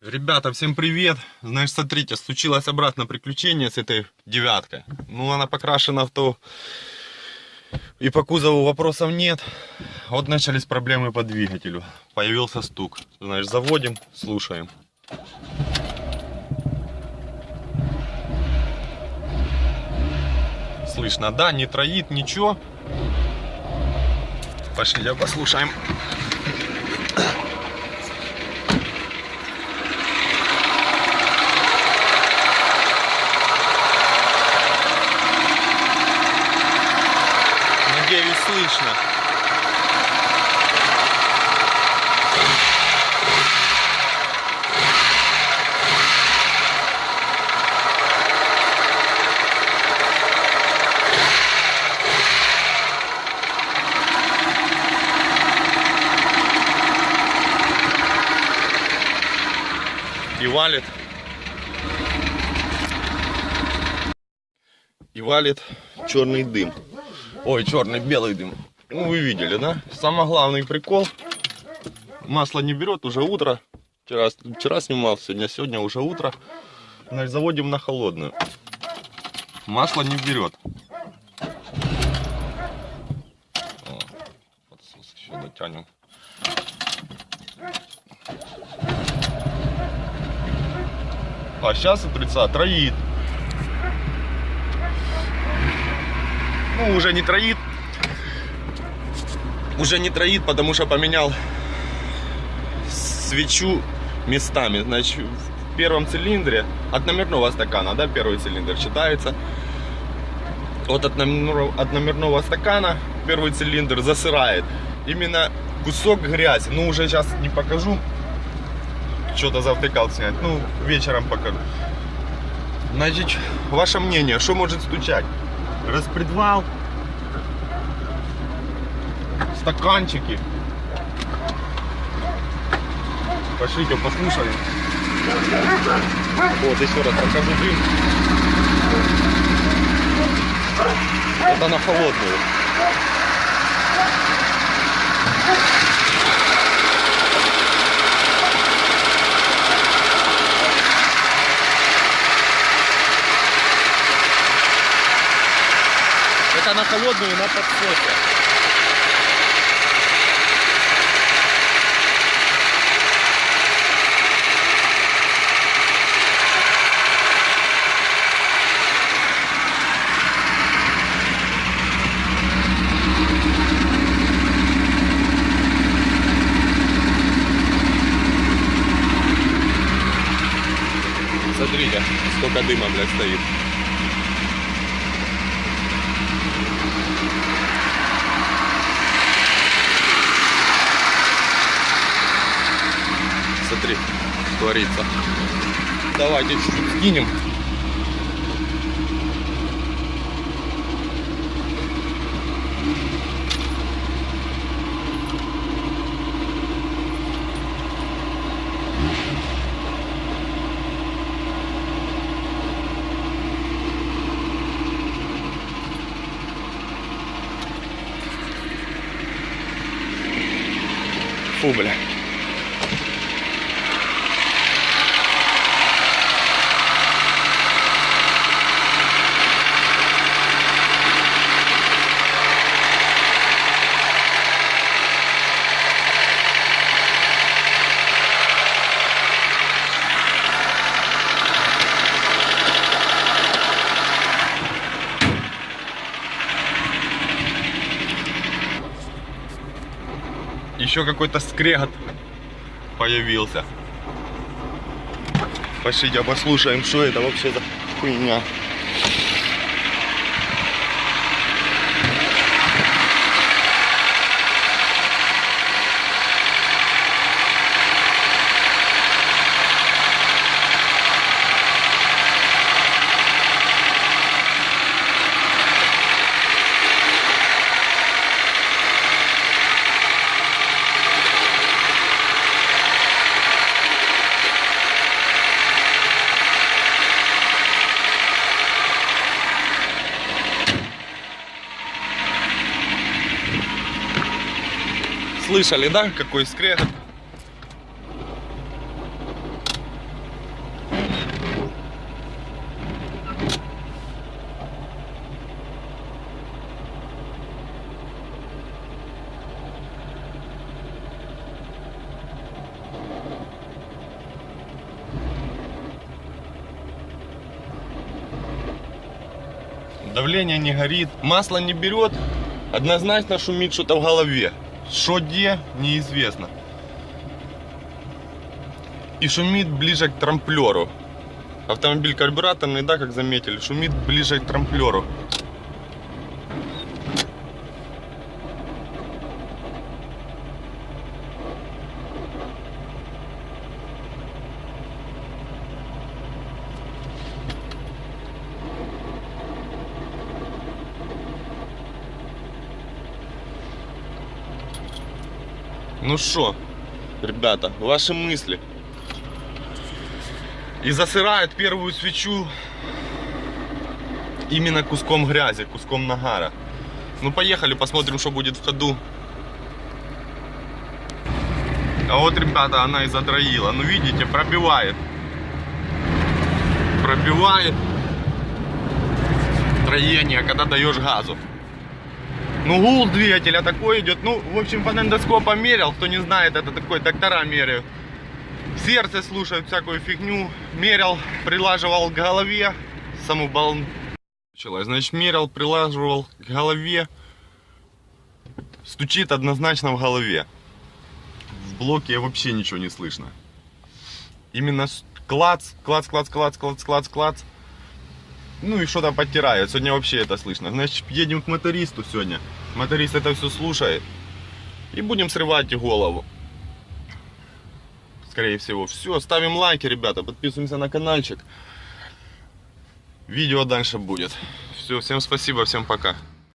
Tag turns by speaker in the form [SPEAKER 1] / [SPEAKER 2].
[SPEAKER 1] Ребята, всем привет! Значит, смотрите, случилось обратно приключение с этой девяткой. Ну, она покрашена в то, и по кузову вопросов нет. Вот начались проблемы по двигателю. Появился стук. Значит, заводим, слушаем. Слышно, да, не троит, ничего. Пошли, послушаем. Надеюсь, слышно. И валит черный дым. Ой, черный, белый дым. Ну, вы видели, да? Самый главный прикол. Масло не берет, уже утро. Вчера снимал, сегодня уже утро. Значит, заводим на холодную. Масло не берет. О, подсос еще дотянем. А сейчас от троит. Ну, уже не троит. Уже не троит, потому что поменял свечу местами. Значит, в первом цилиндре от номерного стакана, да, первый цилиндр считается. Вот от номерного стакана первый цилиндр засырает. Именно кусок грязи. Ну, уже сейчас не покажу. Что-то завтыкал снять. Ну, вечером покажу. Значит, ваше мнение, что может стучать? Распредвал, стаканчики. Пошлите, послушаем. Вот, еще раз покажу дым. Это на холодную. Это на холодную, на подсосе. Смотрите, сколько дыма, блядь, стоит. Смотри, творится. Давайте чуть-чуть скинем. Фу, бля. Еще какой-то скрегот появился. Пошлите, послушаем, что это вообще за хуйня. Слышали, да, какой скрежет? давление не горит, масло не берет, однозначно шумит что-то в голове. Что где, неизвестно. И шумит ближе к трамплеру. Автомобиль карбюраторный, да, как заметили, шумит ближе к трамплеру. Ну что, ребята, ваши мысли. И засырает первую свечу именно куском грязи, куском нагара. Ну поехали, посмотрим, что будет в ходу. А вот, ребята, она и задроила. Ну видите, пробивает. Пробивает троение, когда даешь газу. Ну гул двигателя такой идет. Ну, в общем, фонендоскопа мерил. Кто не знает, это такой доктора меряют. Сердце слушают всякую фигню. Мерил, прилаживал к голове. Саму балн. Значит, мерил, прилаживал к голове. Стучит однозначно в голове. В блоке вообще ничего не слышно. Именно клац, клац, клац, клац, клац, клац, клац. Ну и что-то подтирает. Сегодня вообще это слышно. Значит, едем к мотористу сегодня. Моторист это все слушает. И будем срывать голову. Скорее всего. Все, ставим лайки, ребята. Подписываемся на каналчик. Видео дальше будет. Все, всем спасибо, всем пока.